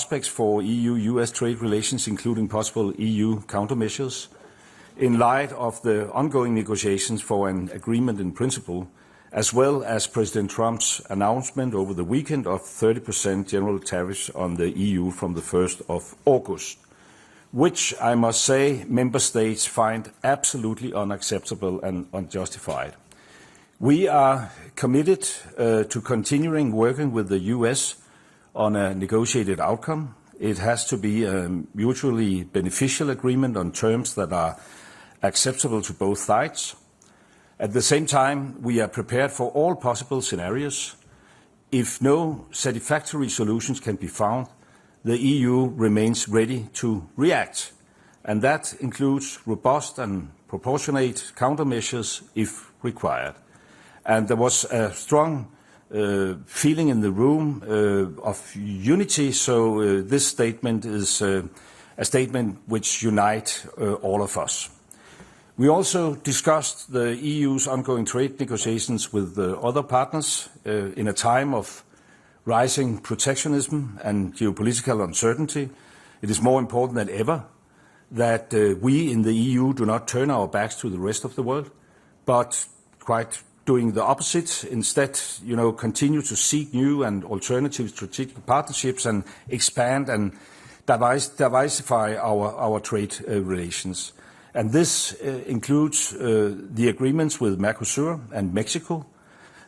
prospects for EU-US trade relations, including possible EU countermeasures, in light of the ongoing negotiations for an agreement in principle, as well as President Trump's announcement over the weekend of 30% general tariffs on the EU from the 1st of August, which I must say member states find absolutely unacceptable and unjustified. We are committed to continuing working with the US on a negotiated outcome. It has to be a mutually beneficial agreement on terms that are acceptable to both sides. At the same time, we are prepared for all possible scenarios. If no satisfactory solutions can be found, the EU remains ready to react, and that includes robust and proportionate countermeasures if required. And there was a strong feeling in the room of unity, so this statement is a statement which unites all of us. We also discussed the EU's ongoing trade negotiations with other partners in a time of rising protectionism and geopolitical uncertainty. It is more important than ever that we in the EU do not turn our backs to the rest of the world, but quite doing the opposite. Instead, continue to seek new and alternative strategic partnerships and expand and diversify our trade relations. And this includes the agreements with Mercosur and Mexico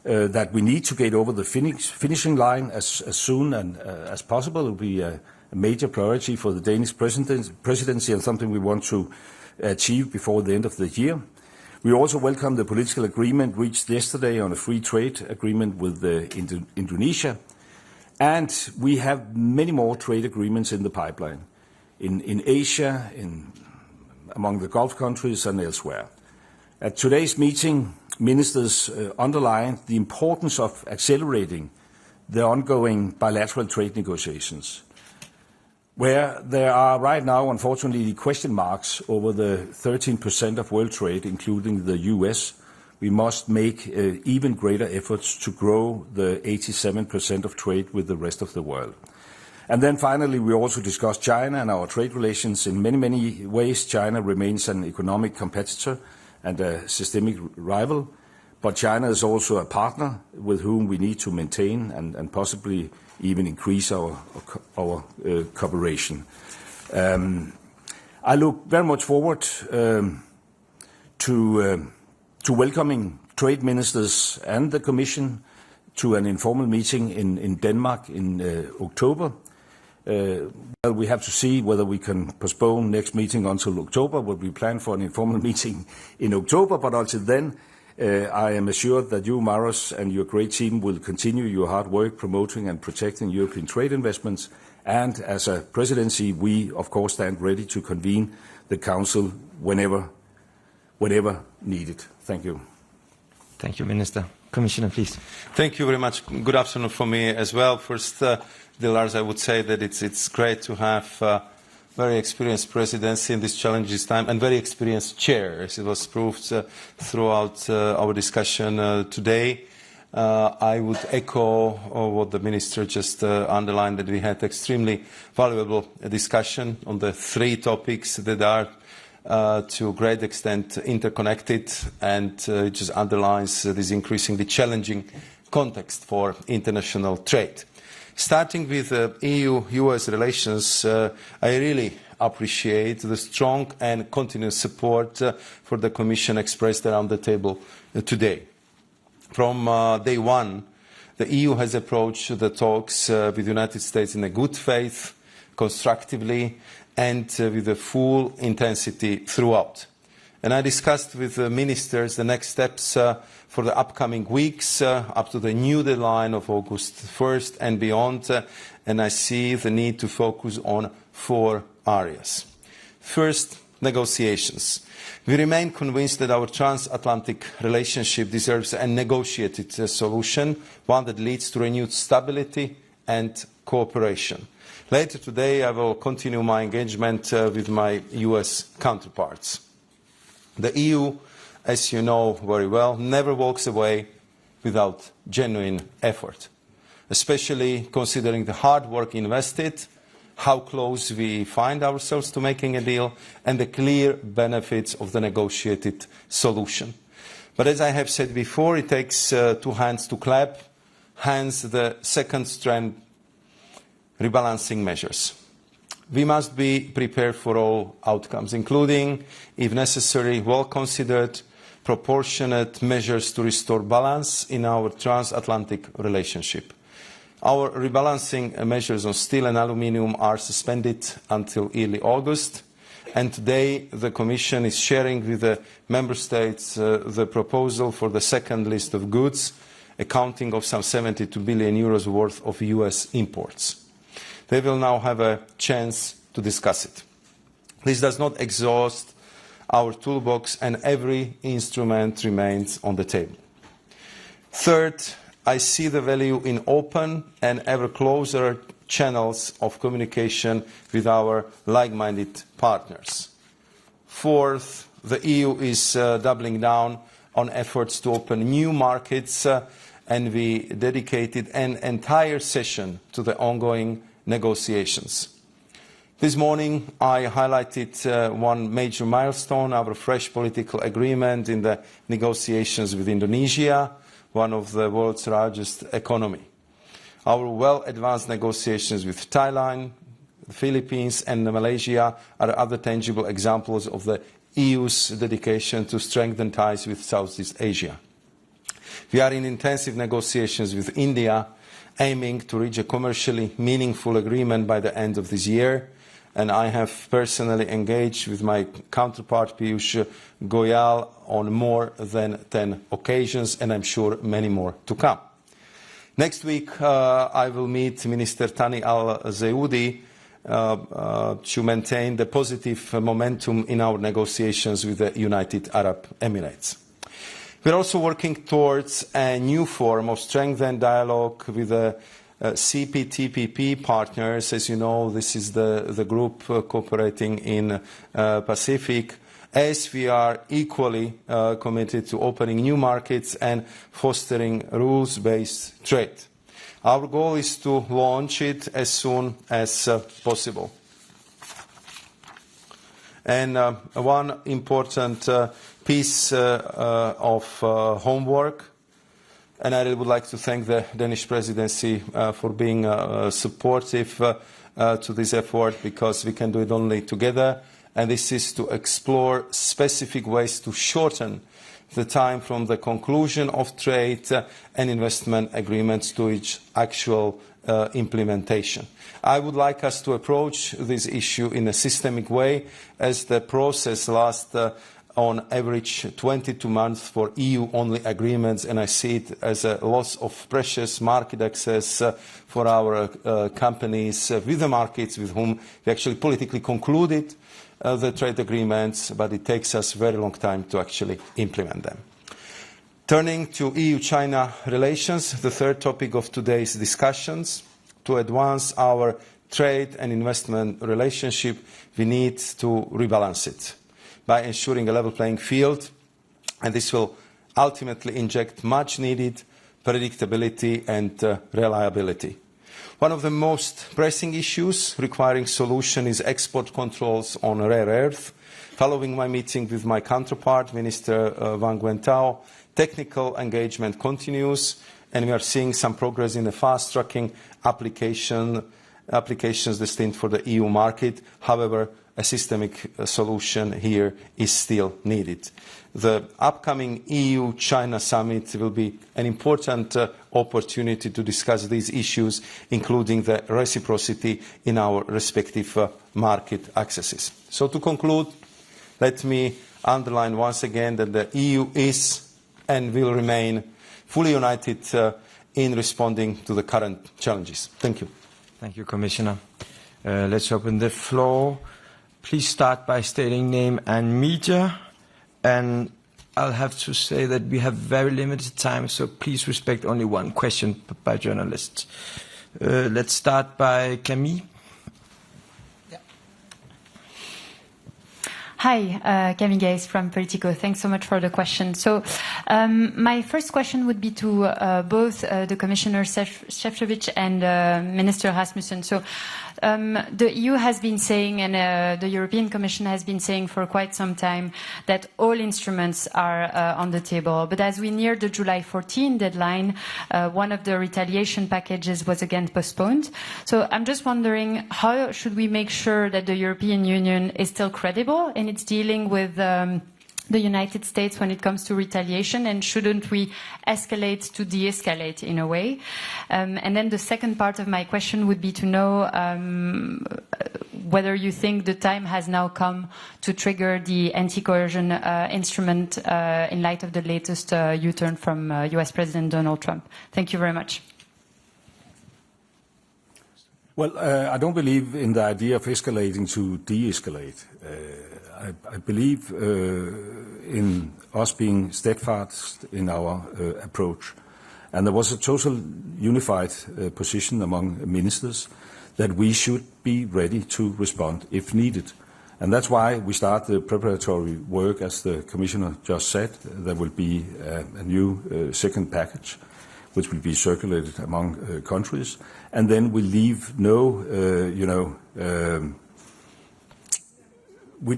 that we need to get over the finishing line as soon and as possible. It will be a major priority for the Danish presidency and something we want to achieve before the end of the year. We also welcome the political agreement reached yesterday on a free trade agreement with Indonesia. And we have many more trade agreements in the pipeline, in Asia, among the Gulf countries and elsewhere. At today's meeting, ministers underlined the importance of accelerating the ongoing bilateral trade negotiations, where there are right now, unfortunately, question marks over the 13% of world trade, including the US. We must make even greater efforts to grow the 87% of trade with the rest of the world. And then finally, we also discussed China and our trade relations. In many, many ways, China remains an economic competitor and a systemic rival. But China is also a partner with whom we need to maintain and possibly even increase our cooperation. I look very much forward to welcoming trade ministers and the Commission to an informal meeting in Denmark in October. Well, we have to see whether we can postpone next meeting until October, but we plan for an informal meeting in October. But until then, I am assured that you, Maros, and your great team will continue your hard work promoting and protecting European trade investments. And as a presidency, we, of course, stand ready to convene the Council whenever needed. Thank you. Thank you, Minister. Commissioner, please. Thank you very much. Good afternoon from me as well. First, Lars, I would say that it's great to have a very experienced presidency in this challenging time and very experienced chair, as it was proved throughout our discussion today. I would echo what the Minister just underlined, that we had extremely valuable discussion on the three topics that are to a great extent interconnected, and it just underlines this increasingly challenging context for international trade. Starting with EU-US relations, I really appreciate the strong and continuous support for the Commission expressed around the table today. From day one, the EU has approached the talks with the United States in a good faith, constructively, and with a full intensity throughout. And I discussed with the ministers the next steps for the upcoming weeks, up to the new deadline of August 1st and beyond, and I see the need to focus on four areas. First, negotiations. We remain convinced that our transatlantic relationship deserves a negotiated solution, one that leads to renewed stability and cooperation. Later today, I will continue my engagement with my US counterparts. The EU, as you know very well, never walks away without genuine effort, especially considering the hard work invested, how close we find ourselves to making a deal, and the clear benefits of the negotiated solution. But as I have said before, it takes two hands to clap, hence the second strand, rebalancing measures. We must be prepared for all outcomes, including, if necessary, well-considered, proportionate measures to restore balance in our transatlantic relationship. Our rebalancing measures on steel and aluminium are suspended until early August, and today the Commission is sharing with the Member States the proposal for the second list of goods, accounting of some 72 billion euros worth of US imports. They will now have a chance to discuss it. This does not exhaust our toolbox, and every instrument remains on the table. Third, I see the value in open and ever closer channels of communication with our like-minded partners. Fourth, the EU is doubling down on efforts to open new markets, and we dedicated an entire session to the ongoing negotiations. This morning I highlighted one major milestone, our fresh political agreement in the negotiations with Indonesia, one of the world's largest economies. Our well-advanced negotiations with Thailand, the Philippines and Malaysia are other tangible examples of the EU's dedication to strengthen ties with Southeast Asia. We are in intensive negotiations with India, aiming to reach a commercially meaningful agreement by the end of this year, and I have personally engaged with my counterpart Piyush Goyal on more than 10 occasions, and I'm sure many more to come. Next week I will meet Minister Thani Al-Zeoudi to maintain the positive momentum in our negotiations with the United Arab Emirates. We are also working towards a new form of strengthened dialogue with the CPTPP partners. As you know, this is the group cooperating in Pacific, as we are equally committed to opening new markets and fostering rules-based trade. Our goal is to launch it as soon as possible. And one important piece of homework, and I would like to thank the Danish Presidency for being supportive to this effort, because we can do it only together, and this is to explore specific ways to shorten the time from the conclusion of trade and investment agreements to its actual implementation. I would like us to approach this issue in a systemic way, as the process lasts on average 22 months for EU-only agreements, and I see it as a loss of precious market access for our companies with the markets with whom we actually politically concluded the trade agreements, but it takes us a very long time to actually implement them. Turning to EU-China relations, the third topic of today's discussions, to advance our trade and investment relationship, we need to rebalance it by ensuring a level playing field, and this will ultimately inject much needed predictability and reliability. One of the most pressing issues requiring solution is export controls on rare earth. Following my meeting with my counterpart, Minister Wang Wentao, technical engagement continues, and we are seeing some progress in the fast-tracking applications destined for the EU market. However, a systemic solution here is still needed. The upcoming EU-China summit will be an important opportunity to discuss these issues, including the reciprocity in our respective market accesses. So to conclude, let me underline once again that the EU is and will remain fully united in responding to the current challenges. Thank you. Thank you, Commissioner. Let's open the floor. Please start by stating name and media. And I'll have to say that we have very limited time, so please respect only one question by journalists. Let's start by Camille. Hi, Camille Gaze from Politico. Thanks so much for the question. So my first question would be to both the Commissioner Sefcovic and Minister Rasmussen. So The EU has been saying, and the European Commission has been saying for quite some time, that all instruments are on the table. But as we near the July 14 deadline, one of the retaliation packages was again postponed. So I'm just wondering, how should we make sure that the European Union is still credible in its dealing with the United States when it comes to retaliation, and shouldn't we escalate to de-escalate in a way? And then the second part of my question would be to know whether you think the time has now come to trigger the anti-coercion instrument in light of the latest U-turn from US President Donald Trump. Thank you very much. Well, I don't believe in the idea of escalating to de-escalate. I believe in us being steadfast in our approach. And there was a total unified position among ministers that we should be ready to respond if needed. And that's why we start the preparatory work, as the Commissioner just said. There will be a new second package, which will be circulated among countries. And then we leave no, we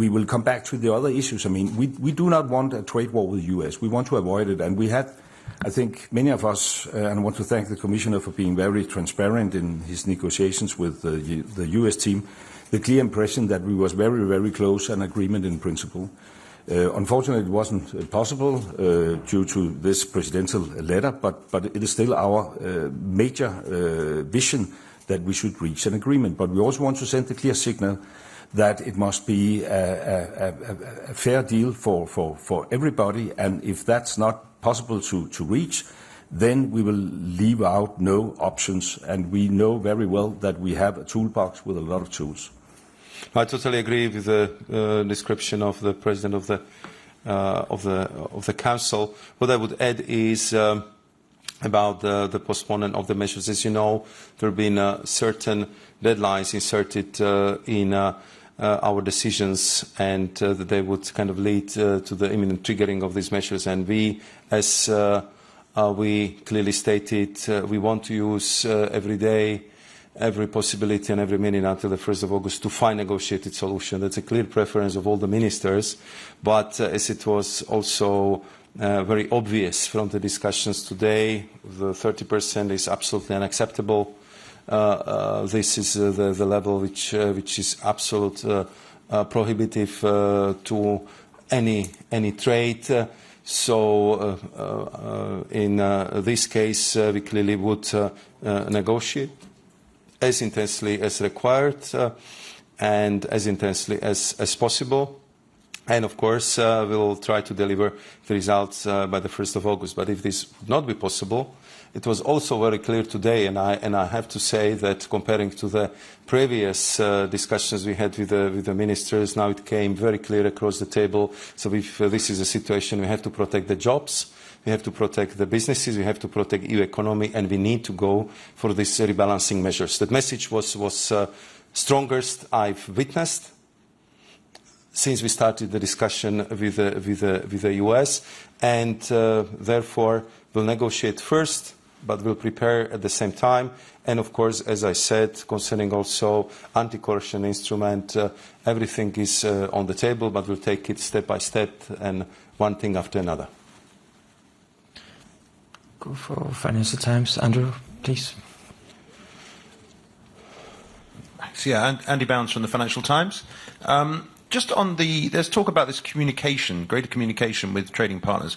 will come back to the other issues. I mean, we do not want a trade war with the US. We want to avoid it. And we had, I think, many of us, and I want to thank the Commissioner for being very transparent in his negotiations with the US team, the clear impression that we was very, very close an agreement in principle. Unfortunately, it wasn't possible due to this presidential letter, but it is still our major vision that we should reach an agreement. But we also want to send a clear signal that it must be a fair deal for everybody, and if that's not possible to reach, then we will leave out no options, and we know very well that we have a toolbox with a lot of tools. I totally agree with the description of the President of the Council. What I would add is about the postponement of the measures. As you know, there have been certain deadlines inserted in our decisions, and that they would kind of lead to the imminent triggering of these measures. And we, as we clearly stated, we want to use every day, every possibility and every minute until the 1st of August to find a negotiated solution. That's a clear preference of all the ministers. But as it was also very obvious from the discussions today, the 30% is absolutely unacceptable. This is the level which is absolute prohibitive to any trade. So in this case, we clearly would negotiate as intensely as required and as intensely as possible. And of course, we'll try to deliver the results by the 1st of August. But if this would not be possible, it was also very clear today, and I have to say that comparing to the previous discussions we had with the ministers, now it came very clear across the table. So if this is a situation, we have to protect the jobs, we have to protect the businesses, we have to protect EU economy, and we need to go for these rebalancing measures. That message was strongest I've witnessed since we started the discussion with the US, and therefore we'll negotiate first, but we'll prepare at the same time. And of course, as I said, concerning also anti-coercion instrument, everything is on the table, but we'll take it step by step and one thing after another. Go for Financial Times. Andrew, please. Thanks. Yeah, Andy Bounds from the Financial Times. Just on there's talk about this communication, greater communication with trading partners.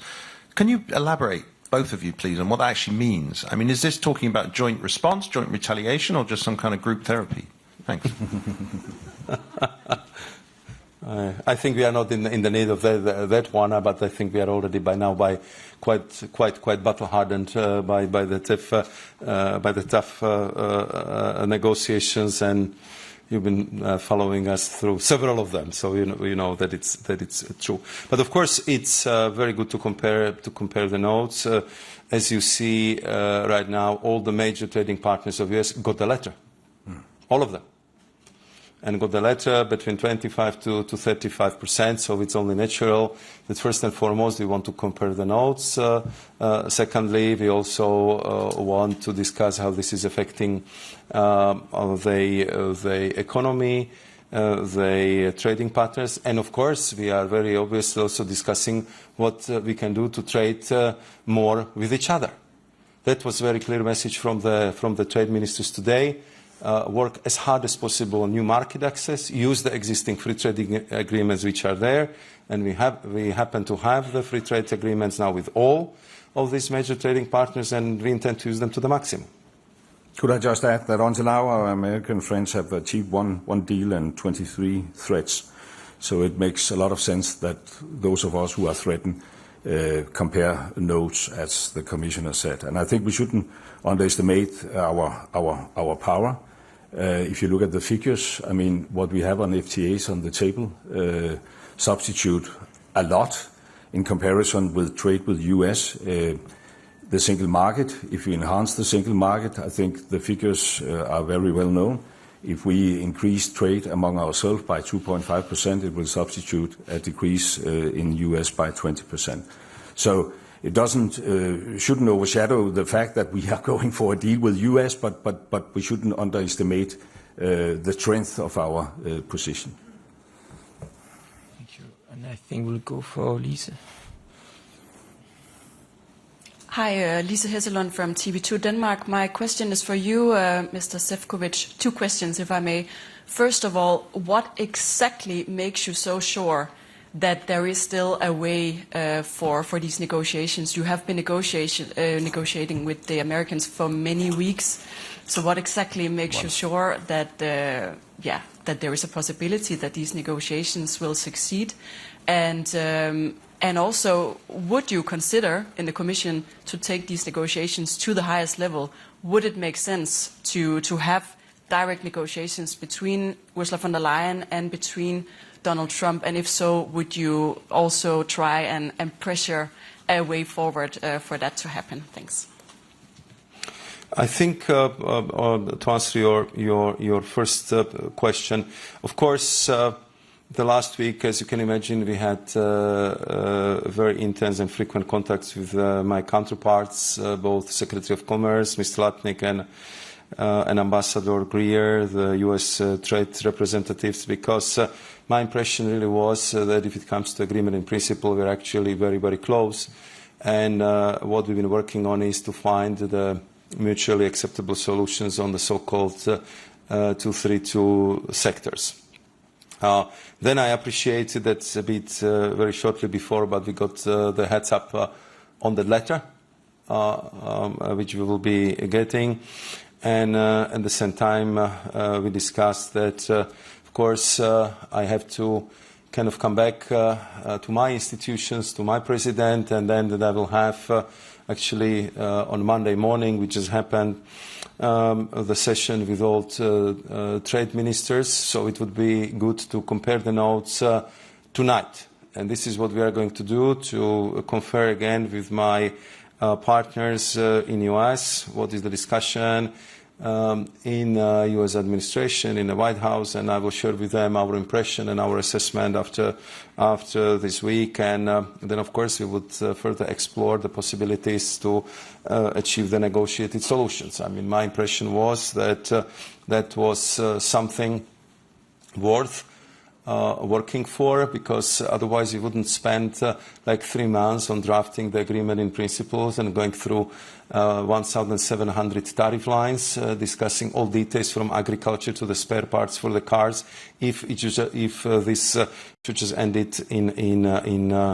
Can you elaborate, both of you, please, on what that actually means? I mean, is this talking about joint response, joint retaliation, or just some kind of group therapy? Thanks. I think we are not in the need of that one, but I think we are already by now quite battle hardened by the tough negotiations, and you've been following us through several of them, so you know that it's true. But of course, it's very good to compare the notes. As you see right now, all the major trading partners of US got the letter, all of them. and got the letter between 25 to 35%, so it's only natural that first and foremost we want to compare the notes. Secondly, we also want to discuss how this is affecting the economy, the trading partners, and of course we are very obviously also discussing what we can do to trade more with each other. That was a very clear message from the trade ministers today. Work as hard as possible on new market access, use the existing free trading agreements which are there, and we happen to have the free trade agreements now with all of these major trading partners, and we intend to use them to the maximum. Could I just add that until now our American friends have achieved one deal and 23 threats, so it makes a lot of sense that those of us who are threatened compare notes, as the Commissioner said. And I think we shouldn't underestimate our power. If you look at the figures, I mean, what we have on FTAs on the table substitute a lot in comparison with trade with US. The single market, if we enhance the single market, I think the figures are very well known. If we increase trade among ourselves by 2.5%, it will substitute a decrease in US by 20%. So it shouldn't overshadow the fact that we are going for a deal with US, but we shouldn't underestimate the strength of our position. Thank you. And I think we'll go for Lise. Hi, Lise Hesselund from TV2 Denmark. My question is for you, Mr. Sefcovic. Two questions, if I may. First of all, what exactly makes you so sure that there is still a way for these negotiations? You have been negotiating with the Americans for many weeks. So what exactly makes you sure that that there is a possibility that these negotiations will succeed? And also, would you consider in the Commission to take these negotiations to the highest level? Would it make sense to have direct negotiations between Ursula von der Leyen and between Donald Trump? And if so, would you also try and pressure a way forward for that to happen? Thanks. I think to answer your first question, of course, the last week, as you can imagine, we had very intense and frequent contacts with my counterparts, both Secretary of Commerce, Mr. Latnik, and Ambassador Greer, the US trade representatives, because my impression really was that if it comes to agreement in principle, we're actually very, very close. And what we've been working on is to find the mutually acceptable solutions on the so-called 232 sectors. Then I appreciated that a bit very shortly before, but we got the heads up on the letter, which we will be getting. And at the same time, we discussed that, of course, I have to kind of come back to my institutions, to my president, and then that I will have actually on Monday morning, which has happened, the session with all trade ministers. So it would be good to compare the notes tonight. And this is what we are going to do, to confer again with my partners in US, what is the discussion in US administration, in the White House, and I will share with them our impression and our assessment after this week. And then, of course, we would further explore the possibilities to achieve the negotiated solutions. I mean, my impression was that that was something worth working for, because otherwise you wouldn't spend like 3 months on drafting the agreement in principles and going through 1,700 tariff lines, discussing all details from agriculture to the spare parts for the cars, if this should just end it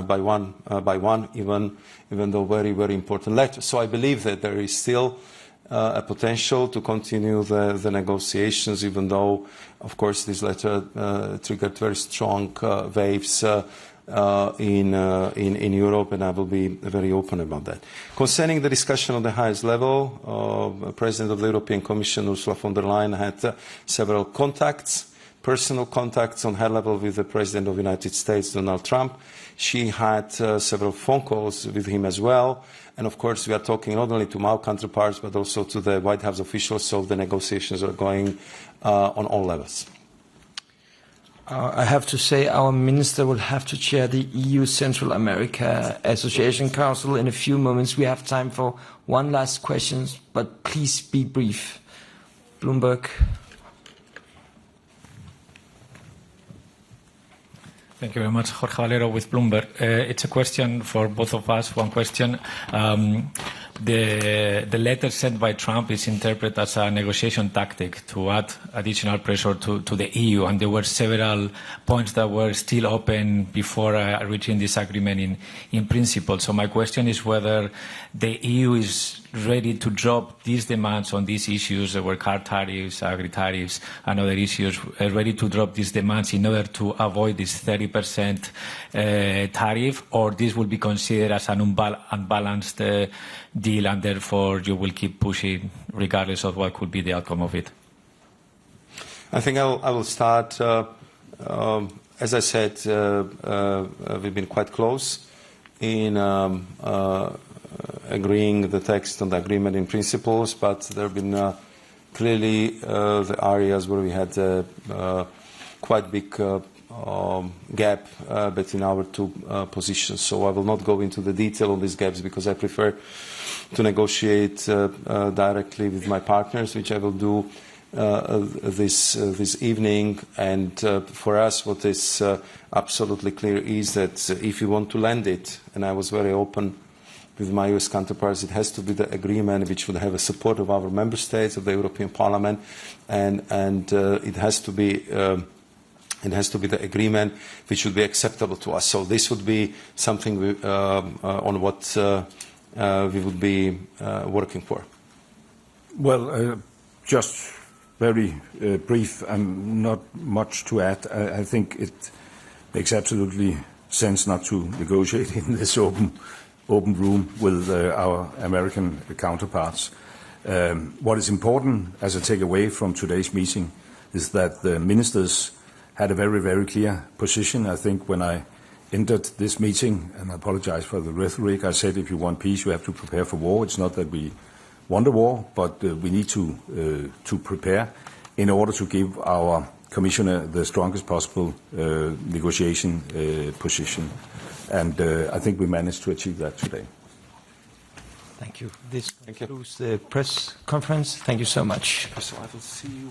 by one, even though very, very important letter. So I believe that there is still a potential to continue the negotiations, even though, of course, this letter triggered very strong waves in Europe, and I will be very open about that. Concerning the discussion on the highest level, President of the European Commission, Ursula von der Leyen, had several contacts, personal contacts on her level with the President of the United States, Donald Trump. She had several phone calls with him as well. And of course, we are talking not only to my counterparts, but also to the White House officials, so the negotiations are going on all levels. I have to say our minister will have to chair the EU Central America Association Council in a few moments. We have time for one last question, but please be brief. Bloomberg. Thank you very much. Jorge Valero with Bloomberg. It's a question for both of us. One question. The letter sent by Trump is interpreted as a negotiation tactic to add additional pressure to the EU, and there were several points that were still open before reaching this agreement in principle. So my question is whether the EU is ready to drop these demands on these issues, there were car tariffs, agri-tariffs, and other issues, ready to drop these demands in order to avoid this 30% tariff, or this will be considered as an unbalanced deal, and therefore you will keep pushing regardless of what could be the outcome of it? I think I will start. As I said, we've been quite close in agreeing the text on the agreement in principles, but there have been clearly the areas where we had quite big gap between our two positions. So I will not go into the detail of these gaps because I prefer to negotiate directly with my partners, which I will do this evening. And for us, what is absolutely clear is that if you want to land it, and I was very open with my US counterparts, it has to be the agreement which would have a support of our member states, of the European Parliament, and it has to be the agreement which would be acceptable to us. So this would be something on what we would be working for. Well, just very brief and not much to add. I think it makes absolutely sense not to negotiate in this open room with our American counterparts. What is important as a takeaway from today's meeting is that the ministers had a very, very clear position. I think when I entered this meeting, and I apologize for the rhetoric, I said if you want peace, you have to prepare for war. It's not that we want a war, but we need to prepare in order to give our Commissioner the strongest possible negotiation position. And I think we managed to achieve that today. Thank you. This concludes the press conference. Thank you so much. So I will see you.